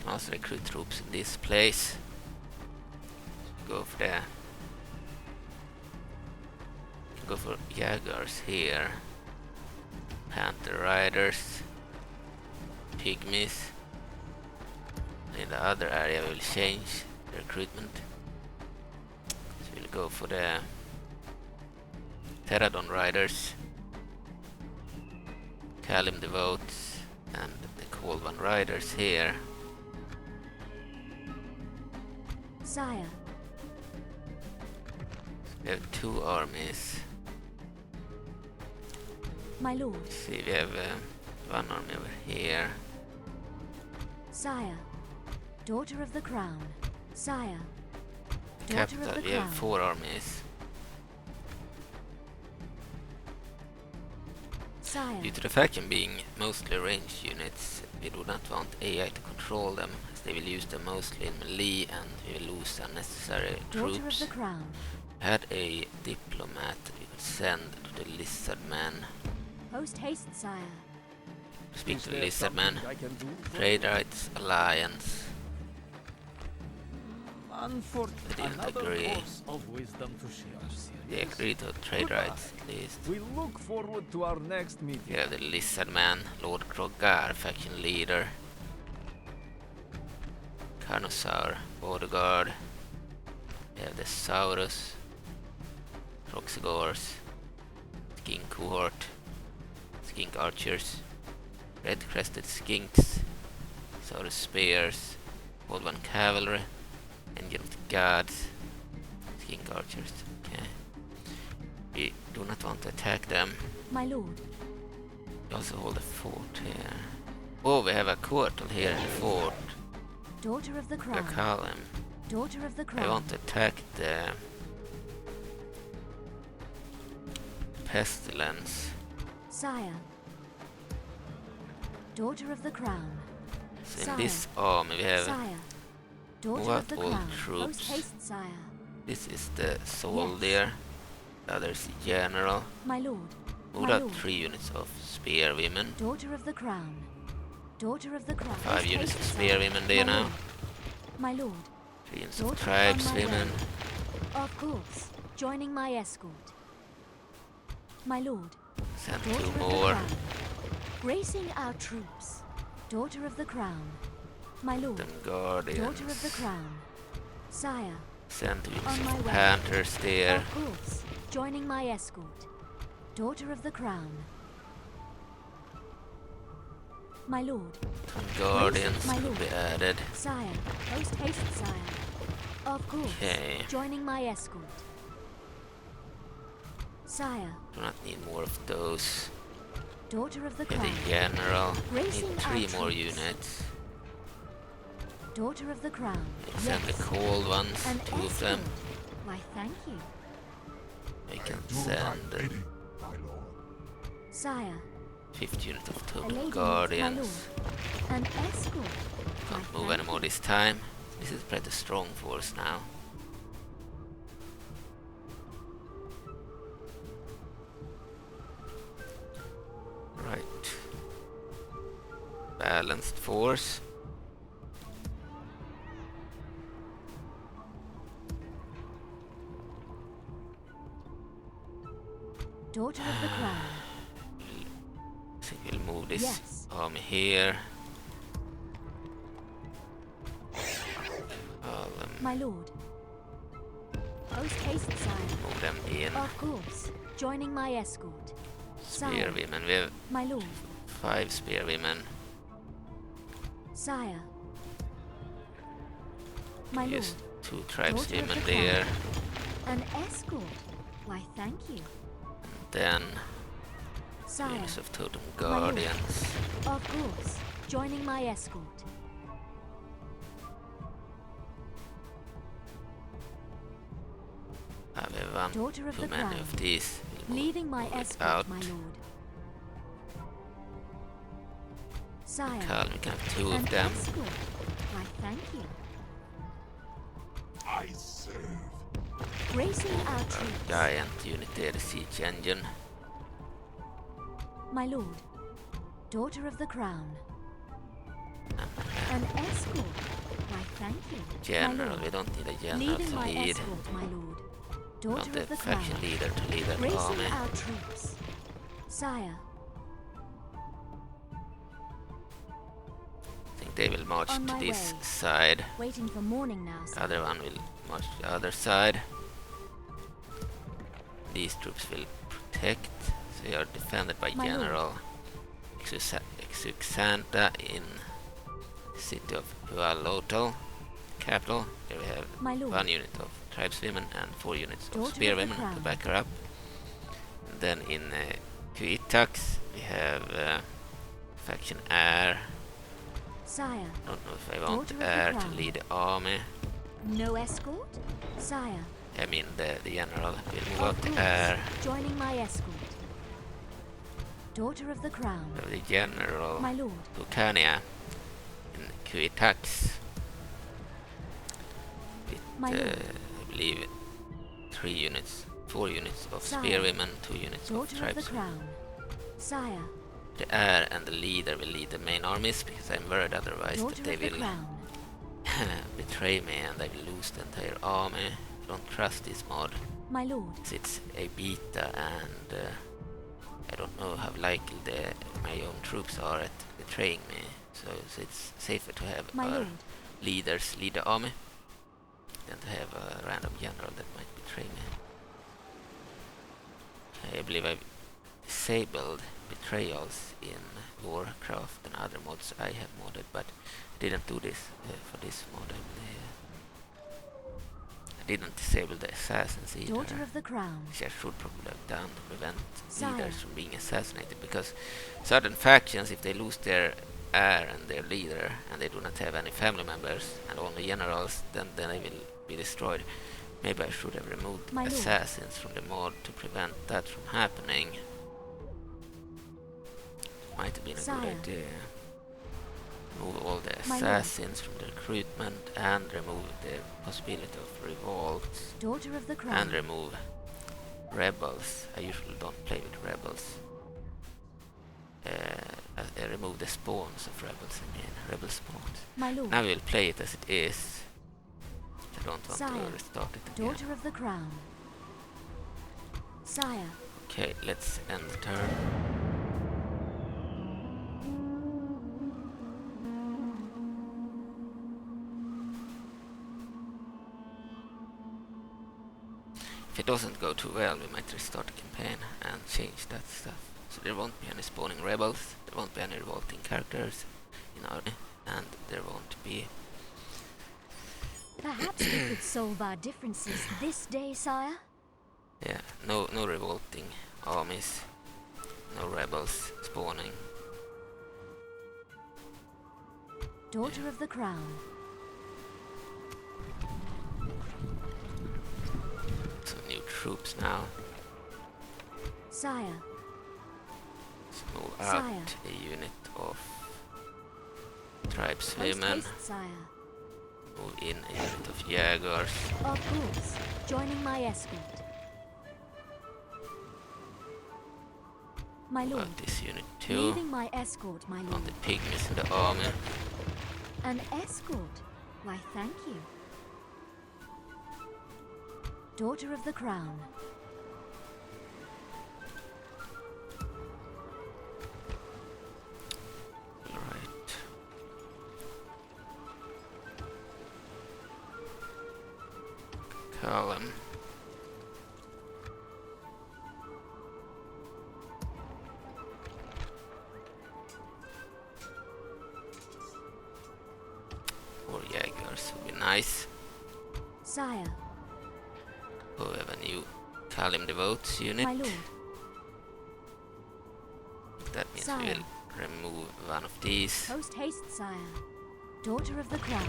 Can also recruit troops in this place. Go for Jaguars here. Panther Riders. Pygmies. In the other area we will change the recruitment. So we'll go for the Pterodon Riders. Kalim Devotes and the Cold One Riders here. Sire. We have two armies. My lord. See, we have one army over here. Sire. Daughter of the Crown. Sire. Daughter Capital, of the we Crown. have four armies. Sire. Due to the faction being mostly ranged units, we do not want AI to control them, as they will use them mostly in melee and we will lose unnecessary Daughter troops. of the Crown. We had a diplomat that we could send to the lizard man. Post haste, sire. Speak Is to the there lizard man. something I can do for Trade you? rights alliance. They didn't Another agree. course of wisdom to share. They agreed to trade Goodbye. rights at least. We look forward to our next meeting. We have the lizard man, Lord Krogar, faction leader. Carnosaur, bodyguard. We have the Saurus, Roxigors, Skink cohort, Skink archers, red-crested skinks, Saurus spears, Old One cavalry, engine of the gods, Skink archers. Okay. We do not want to attack them. My lord. We also hold a fort here. Oh, we have a Coatl here in the fort. Daughter of the Crown. Akalim. Daughter of the Crown. I want to attack the pestilence. Sire. Daughter of the Crown. So in Sire. this army we have Sire. Daughter what of the old Crown. troops? Post haste, sire. this is the soldier. The other is the general. My lord. Who My got lord. 3 units of spear women. Daughter of the Crown. Daughter of the Crown. 5 Post units of haste, spear sire. women there My now. lord. My lord. 3 units Daughter of on tribes my way. women. Of course. Joining my escort. My lord. Send Daughter 2 of the more. Crown. Bracing our troops. Daughter of the Crown. My lord. Then guardians. Daughter of the Crown. Sire. Send units On my of way. Panthers there. Of course. Joining my escort. Daughter of the Crown. My lord. Guardians my will lord. be added. Sire. Post haste, sire. Of course. Okay. Joining my escort. Sire. Do not need more of those. Daughter of the Okay, Crown. the general. Racing Need our 3 more troops. units. Daughter of the Crown. Send the Yes. cold ones, An 2 of them. escort. Why, thank you. I can send Sire. 50 units of A total lady needs my guardians. lord. An escort. Why, Can't move thank anymore you. this time. This is pretty strong force now. Right. Balanced force. Daughter of the Crown. I think we'll move this Yes. army here. My lord. Post haste, sire. Move them in. Of course. Joining my escort. Spear Sire. women. We have My lord. 5 spear women. Sire. My lord. Use 2 tribes Daughter of women the there. An escort. Why, thank you. Then Sire. units of totem My lord. guardians. Of course. Joining my escort. We have one Daughter of too the many Crown. of these. We'll move- Leading my move it escort, out. my lord. Sire. Carl, we can have 2 An of them. escort. Why, thank you. I serve. Racing our A troops. giant unit there, the siege engine. My lord. Daughter of the Crown. An escort. Why, thank you. My General, lord. we don't need a general Leading to my lead. escort, my lord. Not Daughter the of the Crown. faction leader to lead an Racing army. our troops. Sire. I think they will march On to my this way. side. Waiting for morning now, The sire. other one will march to the other side. These troops will protect. So they are defended by My lord. General Exuxanta in city of Hualotal, capital. Here we have My lord. 1 unit of tribeswomen and 4 units Daughter of of spearwomen the to Crown. back her up. And then in Kuitax we have faction Air. Sire. I don't know if I want Daughter of the Air to Crown. lead the army. No escort? Sire. I mean the general will move Of up the course. Air. Joining my escort. Daughter of the Crown. We have the general My lord. Lucania in Kuitax. My With, lord. I believe 4 units of Sire. spearwomen, 2 units of Daughter of the tribesmen. Crown. Sire. The Air and the leader will lead the main armies because I'm worried otherwise that Daughter they of the will Crown. betray me and I will lose the entire army. Don't trust this mod. My lord. It's a beta and I don't know how likely my own troops are at betraying me. So it's safer to have My our lord. leaders lead the army than to have a random general that might betray me. I believe I've disabled betrayals in Warcraft and other mods I have modded, but I didn't do this for this mod. I didn't disable the assassins either, Daughter of the Crown. which I should probably have done to prevent Sire. leaders from being assassinated, because certain factions, if they lose their heir and their leader and they do not have any family members and only generals, then they will be destroyed. Maybe I should have removed My lord. assassins from the mod to prevent that from happening. Might have been a Sire. good idea. Remove all the My lord. assassins from the recruitment and remove the possibility of revolts Daughter of the Crown. and remove rebels. I usually don't play with rebels. I remove the spawns of rebels, I mean rebel spawns. My lord. Now we'll play it as it is. I don't want Sire. to restart it again. Daughter of the Crown. Sire. Okay, let's end the turn. If it doesn't go too well, we might restart the campaign and change that stuff. So there won't be any spawning rebels, there won't be any revolting characters in our, and there won't be... Perhaps we could solve our differences this day, sire? Yeah, no revolting armies, no rebels spawning. Daughter of the Crown. Some new troops now. Sire. Let's move out Sire. a unit of tribeswomen. Post-haste, sire. Move in a unit of Jaegers. Of course. Joining my escort. My lord. Out this unit too. Leaving my escort, my On lord. the pygmies in the army. An escort? Why, thank you. Daughter of the Crown. Alright. Column. More Jaegers would be nice. Sire. Oh, we have a new Kalim Devotes unit. My lord. That means we Sire. will remove one of these. Post-haste, sire. Daughter of the Crown.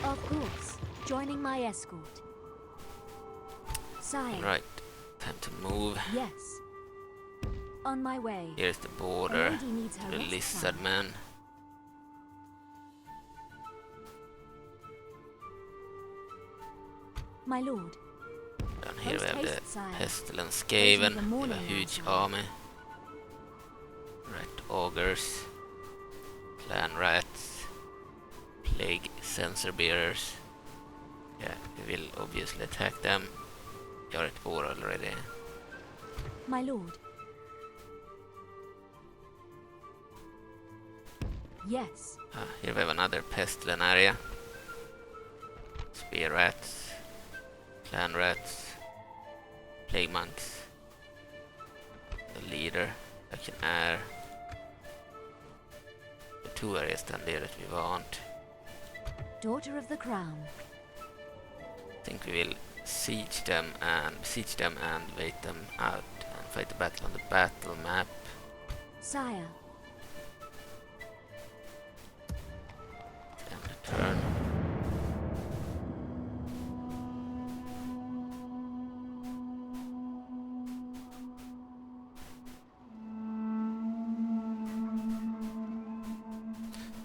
Of course. Joining my escort. Sire. Right, time to move. Yes. On my way. Here's the A border. lady needs her The rest, lizard sire. man. My lord. Down here we have the Post-haste, sire. pestilence Waiting Skaven. for We have morning a now, huge sire. army. Rat augurs. Clan rats. Plague sensor bearers. Yeah, we will obviously attack them. We are at war already. My lord. Yes. Here we have another pestilence area. Spear rats. Clan rats. Plague monks. The leader. Action air. The two areas down there that we want. Daughter of the Crown. I think we will siege them and wait them out and fight the battle on the battle map. Sire. End the turn.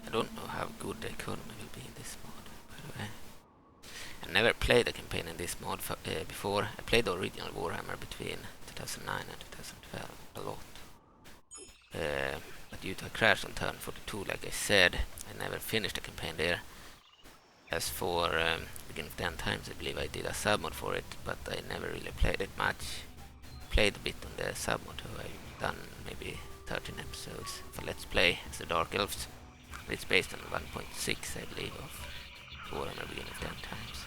I don't know how good the economy will be in this mod, by the way. I never played a campaign in this mod before. I played the original Warhammer between 2009 and 2012 a lot. But due to a crash on turn 42, like I said, I never finished a campaign there. As for Beginning of the End Times, I believe I did a submod for it, but I never really played it much. Played a bit on the submod, so I've done maybe 13 episodes for Let's Play as the Dark Elves. It's based on 1.6, I believe, of Warhammer Beginning of the End Times.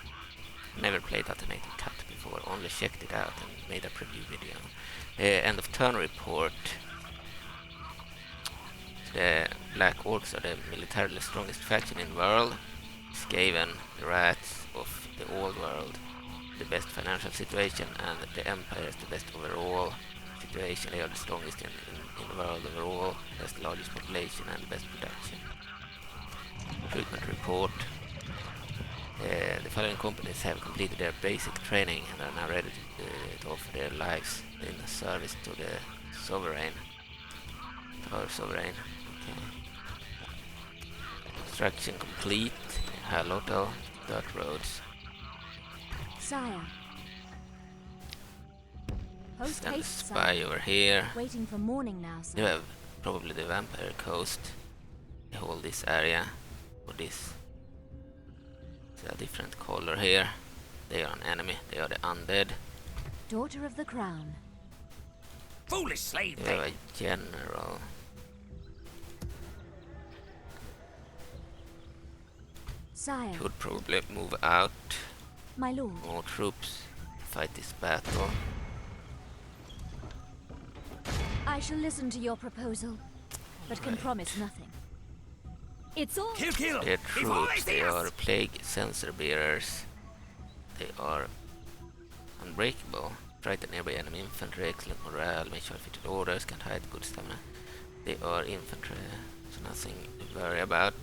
Never played Automated Cut before, only checked it out and made a preview video. End of turn report. The Black Orcs are the militarily strongest faction in the world. Skaven, the rats of the old world, the best financial situation, and the Empire is the best overall situation. They are the strongest in the world overall, has the largest population and the best production. Recruitment report. The following companies have completed their basic training and are now ready to offer their lives in service to the sovereign. Our sovereign. Okay. Construction complete. Halotto, dirt roads. Sire. Post Send a haste, spy sire. over here. Waiting for morning now, You sire. have probably the vampire coast. They hold this area. Or this. It's a different color here. They are an enemy. They are the undead. Daughter of the Crown. Foolish slave You have a general. Sire. Could probably move out My lord. more troops fight this battle. I shall listen to your proposal, but can promise nothing. It's all. Kill, kill. Their Before troops, they are plague sensor bearers. They are unbreakable. Frighten nearby enemy infantry, excellent morale, make sure fitted orders, can't hide, good stamina. They are infantry, so nothing to worry about.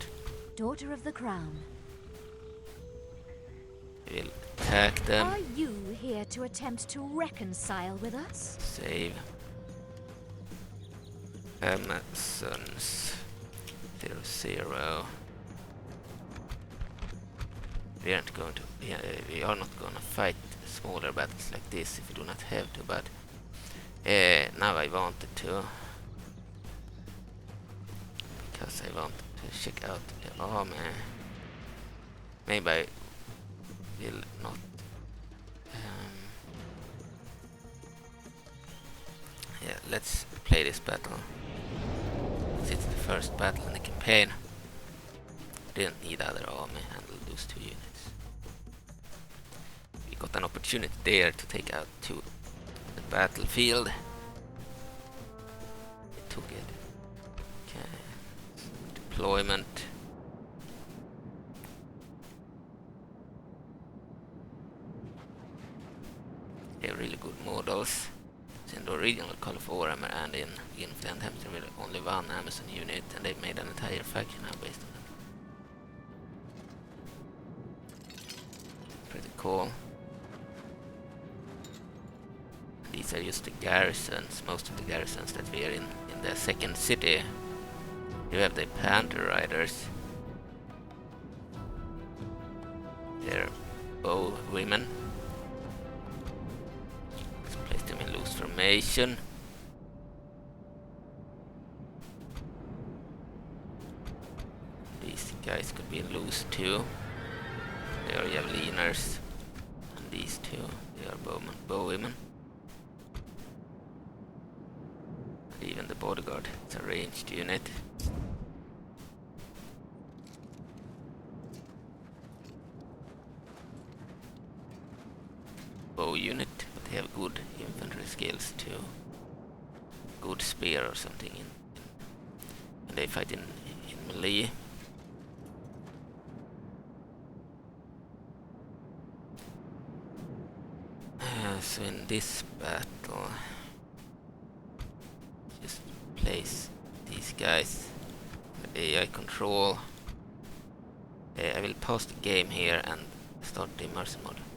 Daughter of the Crown. We will attack them. Are you here to attempt to reconcile with us? Save. Amazons 0-0. We aren't going to. We are not going to fight smaller battles like this if we do not have to. But now I wanted to, because I want to check out the army. Maybe I will not. Yeah, let's play this battle. It's the first battle in the campaign. Didn't need other army, handle those 2 units. We got an opportunity there to take out 2 on the battlefield. We took it. Okay. Deployment. They're really good models. In the original Call of Wrahammer and in the Endtimes there were only 1 Amazon unit, and they made an entire faction now based on that. Pretty cool. These are just the garrisons, most of the garrisons that we are in the second city. You have the Panther Riders. They're bow women. Place them in loose formation. These guys could be in loose too. They are javeliners. And these 2, they are bowwomen. And even the bodyguard, it's a ranged unit. Bow unit. They have good infantry skills too. Good spear or something and they fight in melee. So in this battle, just place these guys with AI control. I will pause the game here and start the Immersion-Mod.